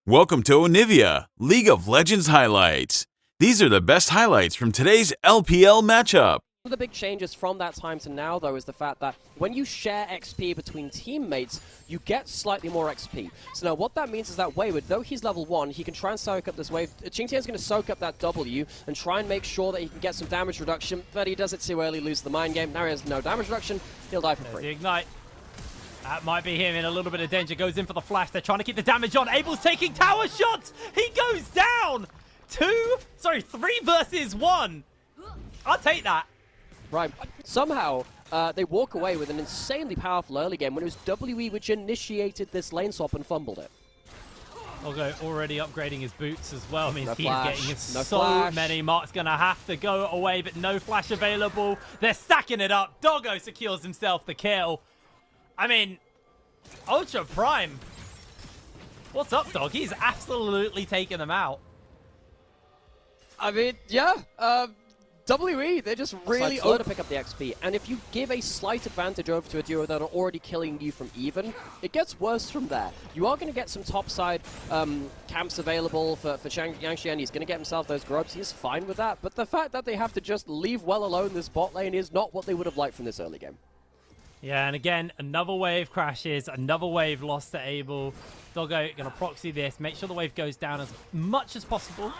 Welcome to Onivia, League of Legends highlights. These are the best highlights from today's LPL matchup. One of the big changes from that time to now, though, is the fact that when you share XP between teammates, you get slightly more XP. So now what that means is that Wayward, though he's level 1, he can try and soak up this wave. Qingtian's going to soak up that W and try and make sure that he can get some damage reduction, but he does it too early, loses the mind game. Now he has no damage reduction, he'll die for free. The ignite. That might be him in a little bit of danger. Goes in for the flash. They're trying to keep the damage on. Abel's taking tower shots. He goes down. 3 versus 1. I'll take that. Right. Somehow, they walk away with an insanely powerful early game when it was WE which initiated this lane swap and fumbled it. Although already upgrading his boots as well means No he's flash, getting no so flash. many. Mark's going to have to go away, but no flash available. They're stacking it up. Doggo secures himself the kill. I mean, Ultra Prime. What's up, dog? He's absolutely taking them out. I mean, yeah. WE, they're just really slow to pick up the XP. And if you give a slight advantage over to a duo that are already killing you from even, it gets worse from there. You are going to get some topside camps available for Yangxian. He's going to get himself those grubs. He's fine with that. But the fact that they have to just leave well alone this bot lane is not what they would have liked from this early game. Yeah, and again, another wave crashes, another wave lost to Abel. Doggo gonna proxy this, make sure the wave goes down as much as possible.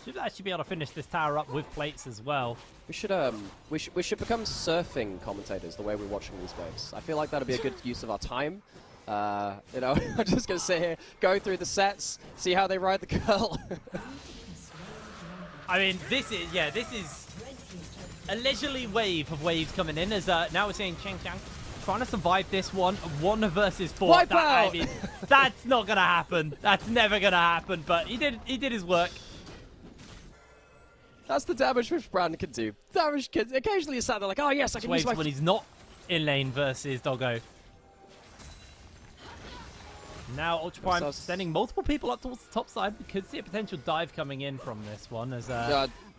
Should actually be able to finish this tower up with plates as well. We should become surfing commentators the way we're watching these waves. I feel like that'd be a good use of our time. You know, I'm just gonna sit here, go through the sets, see how they ride the curl. I mean, this is a leisurely wave of waves coming in as now we're seeing Qingtian trying to survive this one 1 versus 4. Wipe that, out! I mean, that's not gonna happen. That's never gonna happen. But he did his work. That's the damage which Brand can do. Damage can occasionally is sat there like, oh yes, I can use Waves my. when he's not in lane versus Doggo. Now Ultra Prime sending multiple people up towards the top side. We could see a potential dive coming in from this one as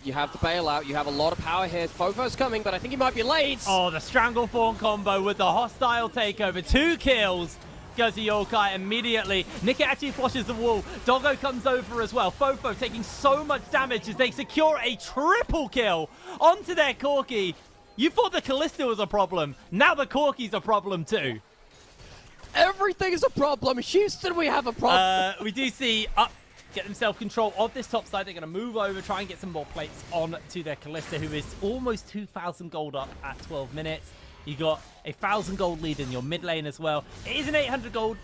you have the bailout. You have a lot of power here. Fofo's coming, but I think he might be late. Oh, the Stranglethorn combo with the hostile takeover. 2 kills. Goes to Yokai immediately. Nika actually flushes the wall. Doggo comes over as well. Fofo taking so much damage as they secure a triple kill onto their Corki. You thought the Kalista was a problem. Now the Corki's a problem too. Everything is a problem. Houston, we have a problem. We do see up. Get themselves control of this top side. They're going to move over, try and get some more plates on to their Kalista, who is almost 2,000 gold up at 12 minutes. You got a 1,000 gold lead in your mid lane as well. It is an 800 gold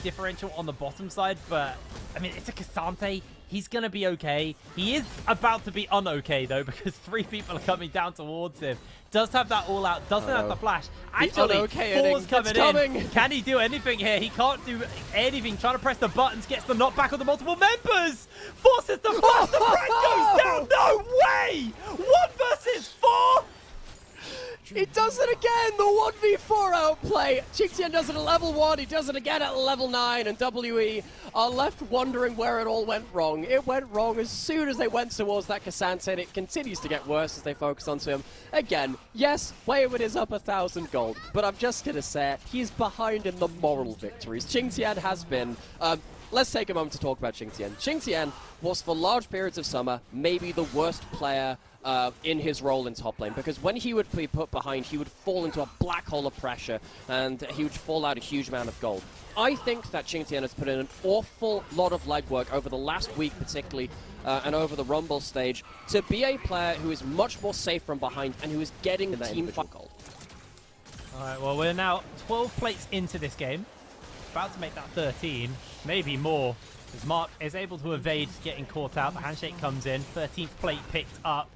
differential on the bottom side, but I mean, it's a Cassante. He's going to be okay. He is about to be un-okay, though, because 3 people are coming down towards him. Does have that all out, doesn't have the flash. Actually, 4's coming in. Can he do anything here? He can't do anything. Trying to press the buttons, gets the knockback on the multiple members. Forces the flash, the frag goes down. No way! 1 versus 4? He does it again, the 1v4 outplay. Qingtian does it at level 1, he does it again at level 9, and WE are left wondering where it all went wrong. It went wrong as soon as they went towards that Cassante, and it continues to get worse as they focus onto him. Again, yes, Wayward is up 1,000 gold, but I'm just gonna say it, he's behind in the moral victories. Qingtian has been... let's take a moment to talk about Qingtian. Qingtian was, for large periods of summer, maybe the worst player in his role in top lane, because when he would be put behind, he would fall into a black hole of pressure, and he would fall out a huge amount of gold. I think that Qingtian has put in an awful lot of legwork over the last week particularly, and over the Rumble stage, to be a player who is much more safe from behind, and who is getting the team fight gold. Alright, well, we're now 12 plates into this game. About to make that 13, maybe more. As Mark is able to evade getting caught out. The handshake comes in. 13th plate picked up.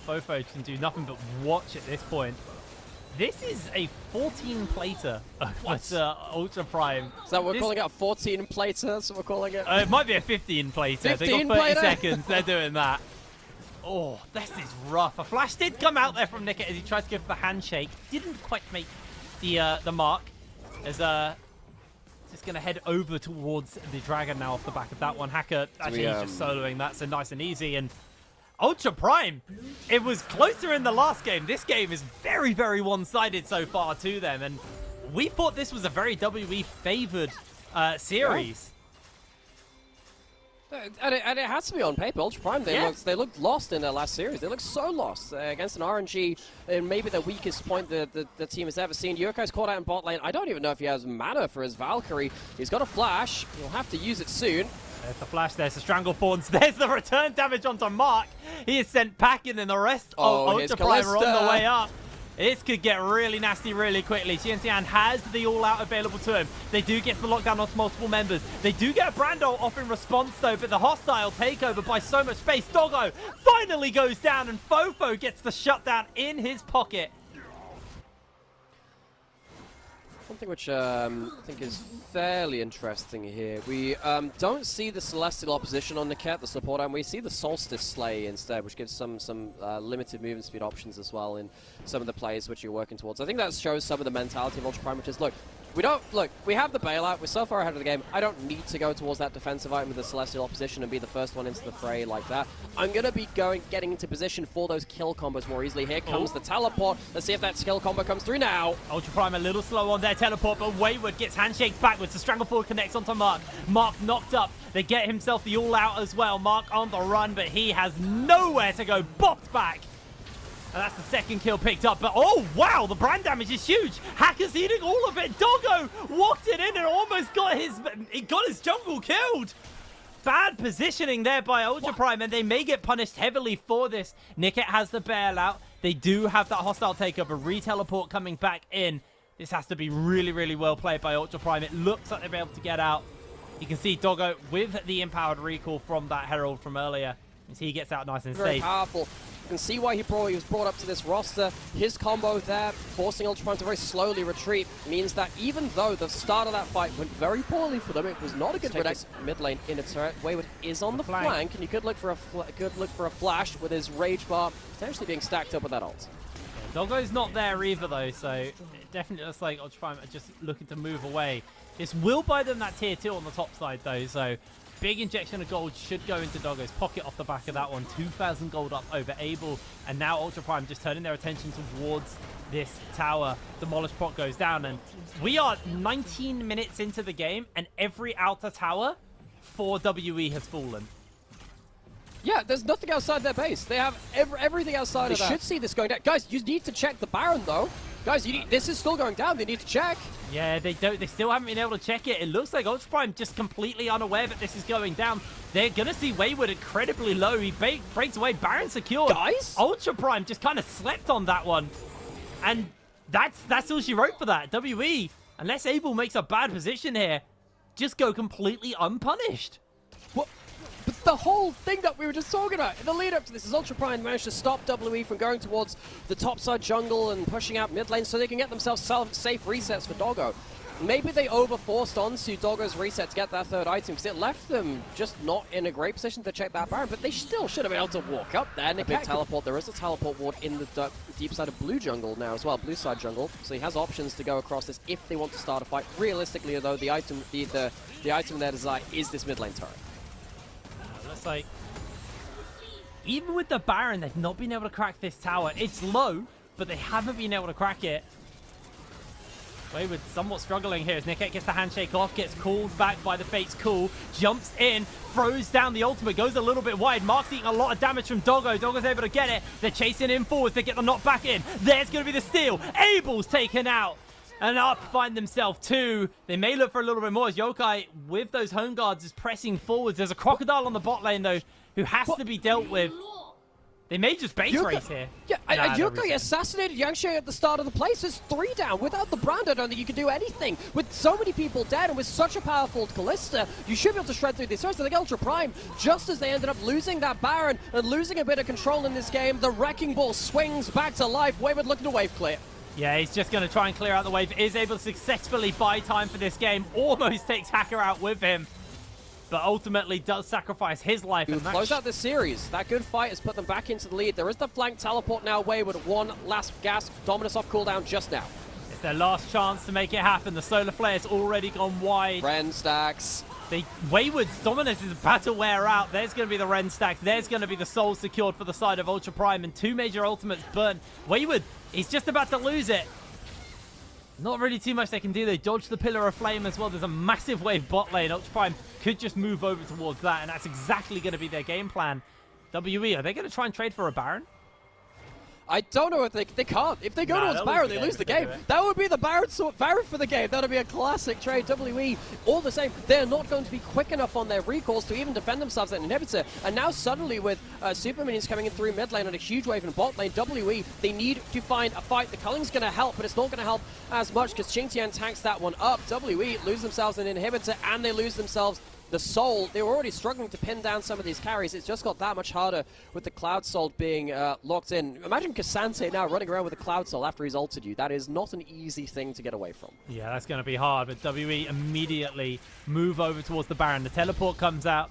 Fofo can do nothing but watch at this point. This is a 14-plater with Ultra Prime. Is that what we're calling it, a 14-plater? That's what we're calling it? It might be a 15-plater. They got 30 seconds. They're doing that. Oh, this is rough. A flash did come out there from Nika as he tried to go for the handshake. Didn't quite make the mark. As just going to head over towards the dragon now off the back of that one. Hacker actually just soloing that, so nice and easy. And Ultra Prime, it was closer in the last game. This game is very, very one-sided so far to them. And we thought this was a very WE favored series. And it has to be on paper. Ultra Prime, they looked lost in their last series. They looked so lost against an RNG in maybe the weakest point the team has ever seen. Yokai's caught out in bot lane. I don't even know if he has mana for his Valkyrie. He's got a flash. He'll have to use it soon. There's the flash, there's the Stranglethorns, there's the return damage onto Mark. He is sent packing and the rest of Ultra Prime are on the way up. This could get really nasty really quickly. Xianxian has the all-out available to him. They do get the lockdown onto multiple members. They do get a Brando off in response, though, but the hostile takeover by so much space. Doggo finally goes down, and Fofo gets the shutdown in his pocket. Something which I think is fairly interesting here. We don't see the Celestial opposition on Niket, the support, and we see the Solstice Slay instead, which gives some limited movement speed options as well in some of the plays which you're working towards. I think that shows some of the mentality of Ultra Prime, which is, look, we have the bailout. We're so far ahead of the game. I don't need to go towards that defensive item with the Celestial opposition and be the first one into the fray like that. I'm going to be getting into position for those kill combos more easily. Here comes the teleport. Let's see if that skill combo comes through now. Ultra Prime a little slow on their teleport, but Wayward gets handshakes backwards. The Stranglethorn connects onto Mark. Mark knocked up. They get himself the all-out as well. Mark on the run, but he has nowhere to go. Bopped back. And that's the second kill picked up, but oh wow, the brand damage is huge. Hacker's eating all of it. Doggo walked it in and almost got his jungle killed. Bad positioning there by Ultra Prime, and they may get punished heavily for this. Niket has the bailout. They do have that hostile takeover, re-teleport coming back in. This has to be really, really well played by Ultra Prime. It looks like they'll be able to get out. You can see Doggo with the empowered recall from that Herald from earlier. As he gets out nice and safe. Very powerful. You can see why he was brought up to this roster. His combo there, forcing Ultra Prime to very slowly retreat, means that even though the start of that fight went very poorly for them, it was not a good mid lane in a turret. Wayward is on the flank, and you could look for a flash with his rage bar potentially being stacked up with that ult. Yeah, Doggo's not there either, though, so it definitely looks like Ultra Prime are just looking to move away. This will buy them that tier 2 on the top side, though, so big injection of gold should go into Doggo's pocket off the back of that one. 2,000 gold up over Abel. And now Ultra Prime just turning their attention towards this tower. Demolished Pot goes down. And we are 19 minutes into the game, and every outer tower for WE has fallen. Yeah, there's nothing outside their base. They have everything outside of that. They should see this going down. Guys, you need to check the Baron, though. Guys, this is still going down. They need to check. Yeah, they don't. They still haven't been able to check it. It looks like Ultra Prime just completely unaware that this is going down. They're going to see Wayward incredibly low. He breaks away. Baron secured. Guys? Ultra Prime just kind of slept on that one. And that's all she wrote for that. WE, unless Abel makes a bad position here, just go completely unpunished. What? But the whole thing that we were just talking about in the lead up to this is Ultra Prime managed to stop WE from going towards the topside jungle and pushing out mid lane so they can get themselves safe resets for Doggo. Maybe they overforced onto Doggo's reset to get that third item because it left them just not in a great position to check that Baron, but they still should have been able to walk up there. And a big teleport. There is a teleport ward in the deep side of blue jungle now as well, blue side jungle. So he has options to go across this if they want to start a fight. Realistically, though, the item in their desire is this mid lane turret. Looks like even with the Baron, they've not been able to crack this tower. It's low, but they haven't been able to crack it. Wayward somewhat struggling here as Niket gets the handshake off, gets called back by the Fates Cool, jumps in, throws down the ultimate, goes a little bit wide. Mark's eating a lot of damage from Doggo. Doggo's able to get it. They're chasing him forwards. They get the knock back in. There's going to be the steal. Abel's taken out. And up find themselves 2. They may look for a little bit more as Yokai, with those home guards, is pressing forwards. There's a crocodile on the bot lane, though, who has to be dealt with. They may just base race here. Yeah, Yokai assassinated Yangshe at the start of the place. There's 3 down. Without the brand, I don't think you can do anything. With so many people dead and with such a powerful Kalista, you should be able to shred through this. So I think Ultra Prime, just as they ended up losing that Baron and losing a bit of control in this game, the Wrecking Ball swings back to life. Wayward looking to wave clear. Yeah, he's just going to try and clear out the wave. Is able to successfully buy time for this game. Almost takes Hacker out with him. But ultimately does sacrifice his life. And close out this series. That good fight has put them back into the lead. There is the flank teleport now. Wayward, one last gas. Dominus off cooldown just now. It's their last chance to make it happen. The Solar Flare's already gone wide. Ren stacks. Wayward's Dominus is about to wear out. There's going to be the Ren stack. There's going to be the soul secured for the side of Ultra Prime. And 2 major ultimates burn. Wayward, he's just about to lose it. Not really too much they can do. They dodge the Pillar of Flame as well. There's a massive wave bot lane. Ultra Prime could just move over towards that, and that's exactly going to be their game plan. WE, are they going to try and trade for a Baron? I don't know if they can't. If they go towards Baron, they lose the game. That would be the Baron for the game. That would be a classic trade. WE, all the same, they're not going to be quick enough on their recalls to even defend themselves at an inhibitor. And now suddenly with super minions coming in through mid lane and a huge wave in bot lane, WE, they need to find a fight. The culling's going to help, but it's not going to help as much because Qingtian tanks that one up. WE lose themselves an inhibitor and they lose themselves the Soul. They were already struggling to pin down some of these carries. It's just got that much harder with the Cloud Soul being locked in. Imagine Cassante now running around with a Cloud Soul after he's ulted you. That is not an easy thing to get away from. Yeah, that's going to be hard, but WE immediately move over towards the Baron. The teleport comes out,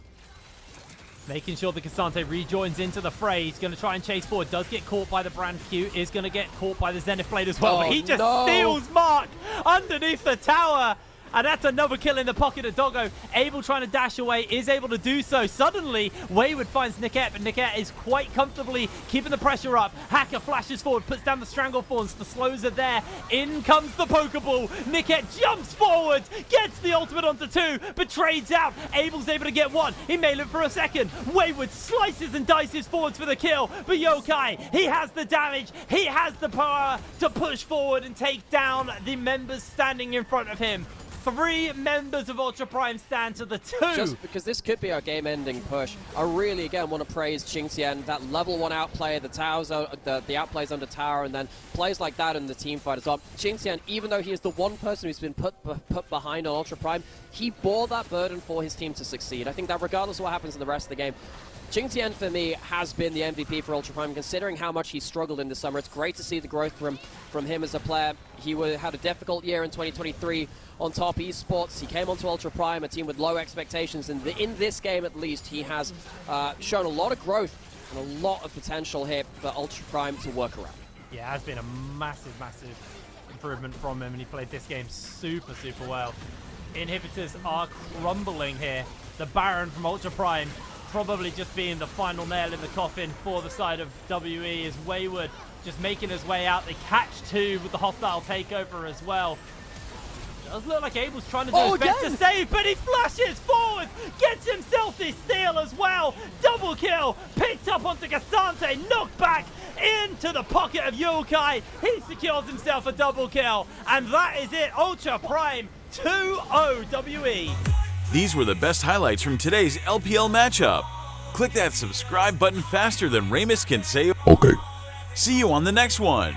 making sure that Cassante rejoins into the fray. He's going to try and chase forward. Does get caught by the Brand Q. Is going to get caught by the Zenith Blade as well. But he just steals Mark underneath the tower. And that's another kill in the pocket of Doggo. Abel trying to dash away, is able to do so. Suddenly, Wayward finds Niket, but Niket is quite comfortably keeping the pressure up. Hacker flashes forward, puts down the Stranglethorns. The slows are there. In comes the Pokeball. Niket jumps forward, gets the ultimate onto 2, but trades out. Abel's able to get 1. He may look for a second. Wayward slices and dices forwards for the kill. But Yokai, he has the damage. He has the power to push forward and take down the members standing in front of him. 3 members of Ultra Prime stand to the 2. Just because this could be our game-ending push, I really, again, want to praise Qingtian. That level 1 outplay, the towers, the outplays under tower, and then plays like that in the team fight as well. Qingtian, even though he is the one person who's been put behind on Ultra Prime, he bore that burden for his team to succeed. I think that regardless of what happens in the rest of the game, Qingtian, for me, has been the MVP for Ultra Prime, considering how much he struggled in the summer. It's great to see the growth from him as a player. He had a difficult year in 2023 on top esports. He came onto Ultra Prime, a team with low expectations, and in this game at least, he has shown a lot of growth and a lot of potential here for Ultra Prime to work around. Yeah, it has been a massive, massive improvement from him, and he played this game super, super well. Inhibitors are crumbling here. The Baron from Ultra Prime probably just being the final nail in the coffin for the side of WE is Wayward just making his way out. They catch 2 with the hostile takeover as well. Does look like Abel's trying to do his best to save, but he flashes forward, gets himself the steal as well. Double kill, picked up onto Cassante, knocked back into the pocket of Yokai. He secures himself a double kill, and that is it. Ultra Prime 2-0 WE. These were the best highlights from today's LPL matchup. Click that subscribe button faster than Ramus can say okay. See you on the next one.